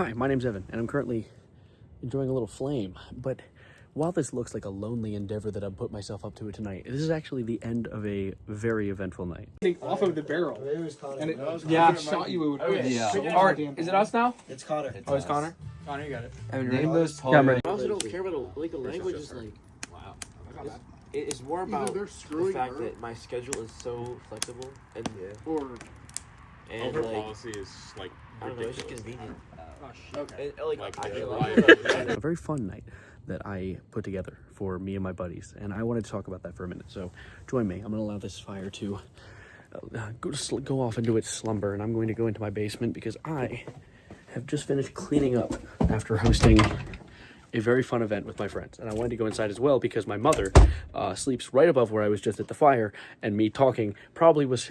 Hi, my name's Evan, and I'm currently enjoying a little flame. But while this looks like a lonely endeavor that I've put myself up to tonight, this is actually the end of a very eventful night. Off of the barrel. And Yeah. shot you. It would Okay. yeah. So Art, is it us now? It's Connor. Oh, it's Connor? Connor, you got it. Name those Yeah, I'm ready. I also don't care about the language. Is like, Wow. it's more about the fact that my schedule is so flexible and Over like policy is like I don't know, it's just ridiculous. convenient. Okay. And, like Like, I yeah, feel like- A very fun night that I put together for me and my buddies, and I wanted to talk about that for a minute. So join me. I'm going to allow this fire to go off into its slumber, and I'm going to go into my basement because I have just finished cleaning up after hosting a very fun event with my friends, and I wanted to go inside as well because my mother sleeps right above where I was just at the fire, and me talking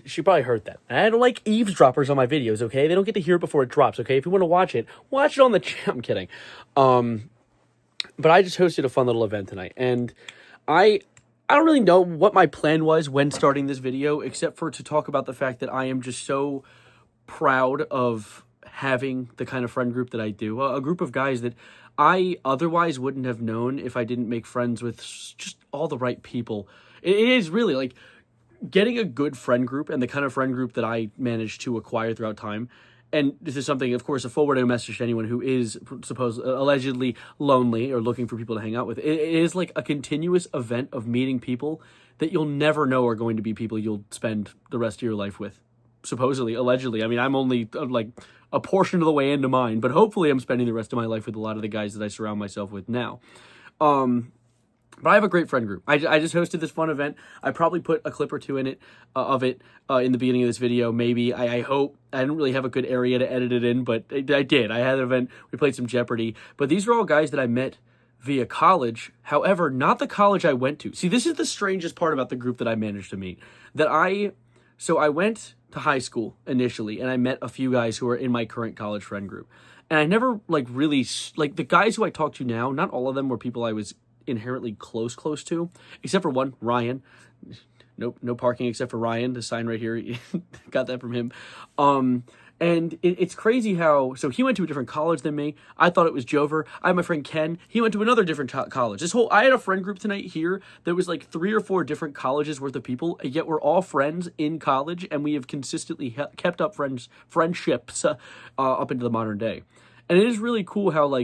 she probably heard that. And I don't like eavesdroppers on my videos, okay? They don't get to hear it before it drops, okay? If you want to watch it on the channel. I'm kidding. But I just hosted a fun little event tonight, and I don't really know what my plan was when starting this video, except for to talk about the fact that I am just so proud of having the kind of friend group that I do. A group of guys that I otherwise wouldn't have known if I didn't make friends with just all the right people. It is really like getting a good friend group and the kind of friend group that I managed to acquire throughout time. And this is something, of course, a forwarding message to anyone who is allegedly lonely or looking for people to hang out with. It is like a continuous event of meeting people that you'll never know are going to be people you'll spend the rest of your life with. Supposedly, allegedly. I mean, I'm only like a portion of the way into mine, but hopefully I'm spending the rest of my life with a lot of the guys that I surround myself with now. But I have a great friend group. I just hosted this fun event. I probably put a clip or two in it in the beginning of this video. Maybe. I hope. I didn't really have a good area to edit it in, but I did. I had an event. We played some Jeopardy. But these are all guys that I met via college. However, not the college I went to. See, this is the strangest part about the group that I managed to meet. So I went to high school initially, and I met a few guys who are in my current college friend group. And I never really the guys who I talk to now, not all of them were people I was inherently close to, except for one, Ryan. Nope, no parking except for Ryan. The sign right here, got that from him. And it's crazy how, so he went to a different college than me. I thought it was Jover. I have my friend Ken. He went to another different college. I had a friend group tonight here that was like 3 or 4 different colleges worth of people, yet we're all friends in college, and we have consistently kept up friendships up into the modern day. And it is really cool how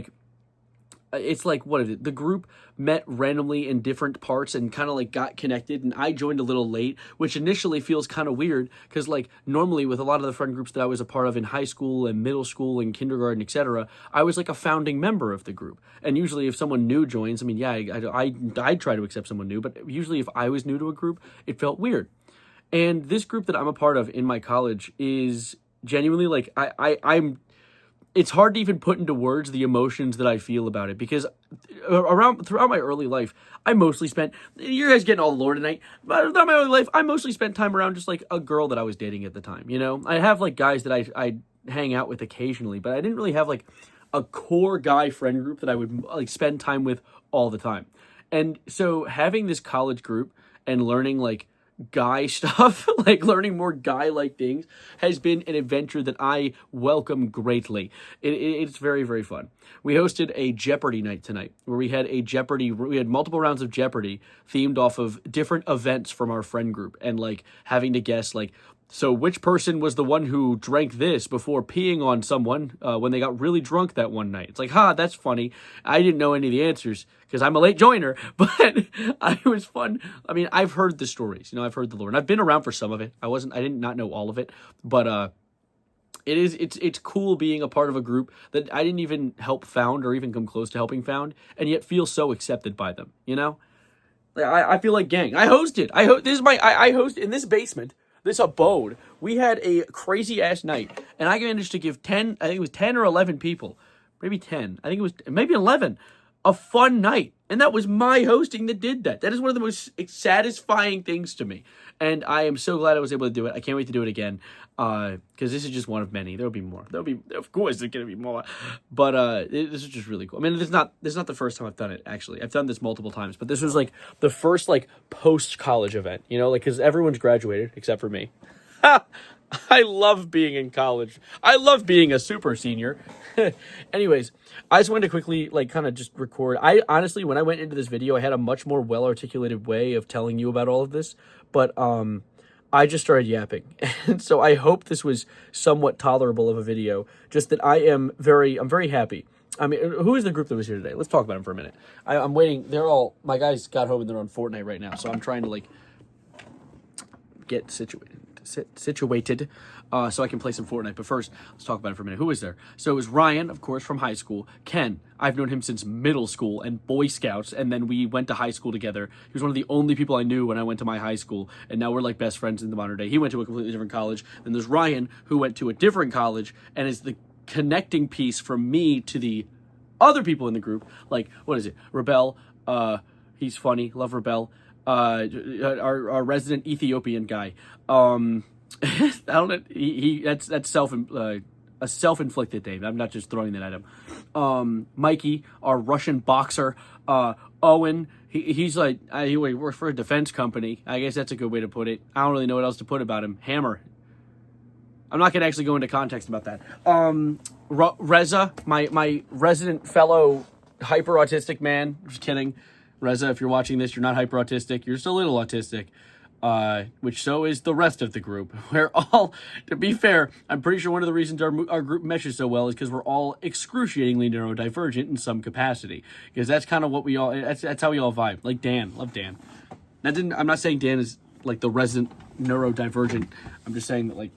it's like, what is it? The group met randomly in different parts and kind of got connected, and I joined a little late, which initially feels kind of weird because normally with a lot of the friend groups that I was a part of in high school and middle school and kindergarten, etc., I was like a founding member of the group. And usually if someone new joins, I mean, yeah, I'd try to accept someone new, but usually if I was new to a group, it felt weird. And this group that I'm a part of in my college is genuinely I'm it's hard to even put into words the emotions that I feel about it, because throughout my early life, I mostly spent, you guys getting all the lore tonight, but throughout my early life, I mostly spent time around just a girl that I was dating at the time, you know? I have guys that I hang out with occasionally, but I didn't really have a core guy friend group that I would spend time with all the time. And so having this college group and learning guy stuff, learning more guy-like things, has been an adventure that I welcome greatly. It's very, very fun. We hosted a Jeopardy night tonight, where we had multiple rounds of Jeopardy themed off of different events from our friend group, and having to guess so which person was the one who drank this before peeing on someone when they got really drunk that one night? It's that's funny. I didn't know any of the answers because I'm a late joiner, but it was fun. I mean, I've heard the stories, I've heard the lore, and I've been around for some of it. I did not know all of it, but it's cool being a part of a group that I didn't even help found or even come close to helping found, and yet feel so accepted by them, I feel like gang. I hosted in this basement, this abode. We had a crazy ass night, and I managed to give 10, I think it was 10 or 11 people, maybe 10, I think it was maybe 11, a fun night. And that was my hosting that did that. That is one of the most satisfying things to me. And I am so glad I was able to do it. I can't wait to do it again, because this is just one of many. There'll be more. Of course, there's going to be more. But this is just really cool. I mean, this is not the first time I've done it, actually. I've done this multiple times. But this was the first post-college event, because everyone's graduated except for me. I love being in college. I love being a super senior. Anyways, I just wanted to quickly, like, kind of just record. I honestly, when I went into this video, I had a much more well-articulated way of telling you about all of this, but I just started yapping. And so I hope this was somewhat tolerable of a video, just that I'm very happy. I mean, who is the group that was here today? Let's talk about them for a minute. I'm waiting. My guys got home and they're on Fortnite right now, so I'm trying to, like, get situated so I can play some Fortnite. But first, let's talk about it for a minute. Who was there? So it was Ryan, of course, from high school. Ken, I've known him since middle school and Boy Scouts, and then we went to high school together. He was one of the only people I knew when I went to my high school, and now we're like best friends in the modern day. He went to a completely different college. Then there's Ryan, who went to a different college and is the connecting piece from me to the other people in the group. Like, what is it? Rebel, he's funny, love Rebel. Our resident Ethiopian guy. I don't know. That's a self-inflicted name. I'm not just throwing that at him. Mikey, our Russian boxer. Owen, he's like, he works for a defense company. I guess that's a good way to put it. I don't really know what else to put about him. Hammer. I'm not gonna actually go into context about that. Reza, my resident fellow hyper autistic man. Just kidding. Reza, if you're watching this, you're not hyper autistic. You're just a little autistic. Which so is the rest of the group. We're all, to be fair, I'm pretty sure one of the reasons our group meshes so well is because we're all excruciatingly neurodivergent in some capacity. Because that's kind of what we all, that's how we all vibe. Like Dan, love Dan. I'm not saying Dan is like the resident neurodivergent. I'm just saying that, like,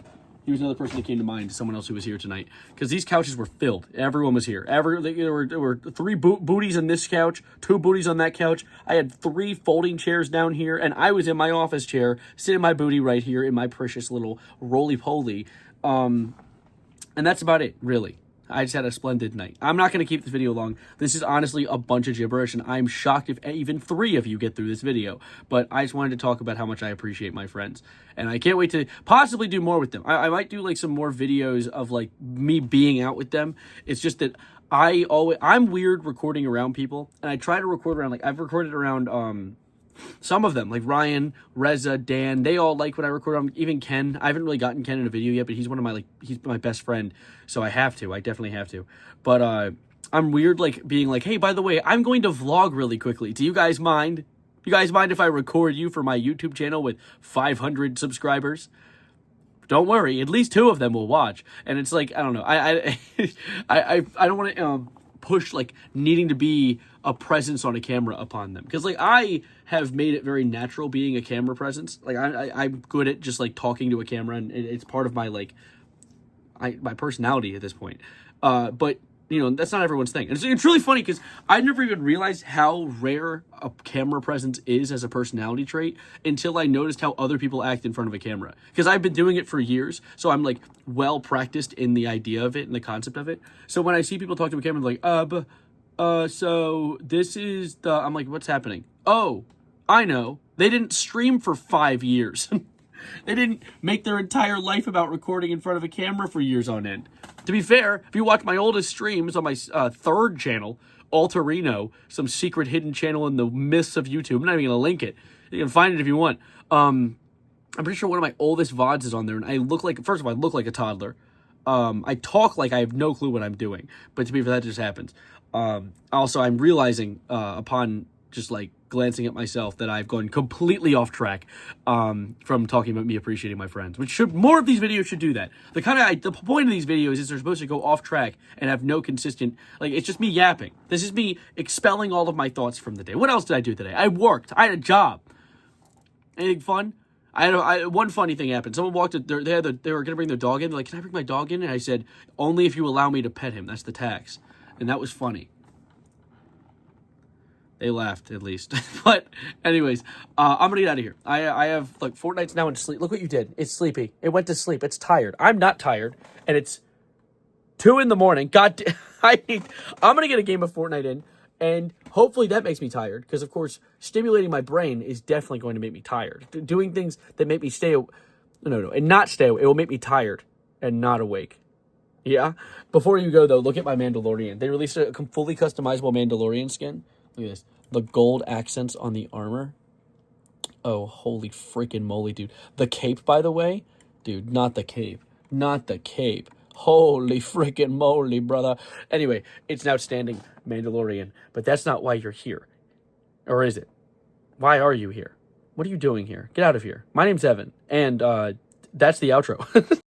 he was another person that came to mind, someone else who was here tonight. Because these couches were filled. Everyone was here. There were 3 booties on this couch, 2 booties on that couch. I had 3 folding chairs down here, and I was in my office chair, sitting my booty right here in my precious little roly-poly. And that's about it, really. I just had a splendid night. I'm not going to keep this video long. This is honestly a bunch of gibberish, and I'm shocked if even 3 of you get through this video. But I just wanted to talk about how much I appreciate my friends. And I can't wait to possibly do more with them. I might do, like, some more videos of, like, me being out with them. It's just that I'm weird recording around people, and I try to record around, like, I've recorded around, some of them, like Ryan, Reza, Dan, they all like when I record on, even Ken. I haven't really gotten Ken in a video yet, but he's he's my best friend, so I definitely have to. But I'm weird, like, being like, hey, by the way, I'm going to vlog really quickly. Do you guys mind? You guys mind if I record you for my YouTube channel with 500 subscribers? Don't worry, at least 2 of them will watch. And it's like, I don't know, I don't want to push, like, needing to be a presence on a camera upon them, because, like, I have made it very natural being a camera presence. Like, I'm good at just, like, talking to a camera, and it's part of my, like, my personality at this point. But, you know, that's not everyone's thing. And it's really funny because I never even realized how rare a camera presence is as a personality trait until I noticed how other people act in front of a camera. Because I've been doing it for years, so I'm, like, well practiced in the idea of it and the concept of it. So when I see people talk to a camera, like, so this is the, I'm like, what's happening? Oh, I know. They didn't stream for 5 years. They didn't make their entire life about recording in front of a camera for years on end. To be fair, if you watch my oldest streams on my 3rd channel, Alterino, some secret hidden channel in the mists of YouTube, I'm not even going to link it. You can find it if you want. I'm pretty sure one of my oldest VODs is on there, and I look like, first of all, I look like a toddler. I talk like I have no clue what I'm doing, but to be fair, that just happens. Also, I'm realizing upon just, like, glancing at myself that I've gone completely off track from talking about me appreciating my friends, which more of these videos should do that. The point of these videos is they're supposed to go off track and have no consistent, like, it's just me yapping. This is me expelling all of my thoughts from the day. What else did I do today? I worked. I had a job. Anything fun? One funny thing happened. Someone walked in, they were going to bring their dog in. They're like, can I bring my dog in? And I said, only if you allow me to pet him. That's the tax. And that was funny. They laughed, at least. But anyways, I'm gonna get out of here. I have, like, Fortnite's now in sleep. Look what you did. It's sleepy. It went to sleep. It's tired. I'm not tired. And it's 2 in the morning. I'm gonna get a game of Fortnite in, and hopefully that makes me tired. Because, of course, stimulating my brain is definitely going to make me tired. Doing things that make me and not stay awake. It will make me tired and not awake. Yeah? Before you go, though, look at my Mandalorian. They released a fully customizable Mandalorian skin. Look at this. The gold accents on the armor. Oh, holy freaking moly, dude. The cape, by the way. Dude, not the cape. Not the cape. Holy freaking moly, brother. Anyway, it's an outstanding Mandalorian, but that's not why you're here. Or is it? Why are you here? What are you doing here? Get out of here. My name's Evan, and that's the outro.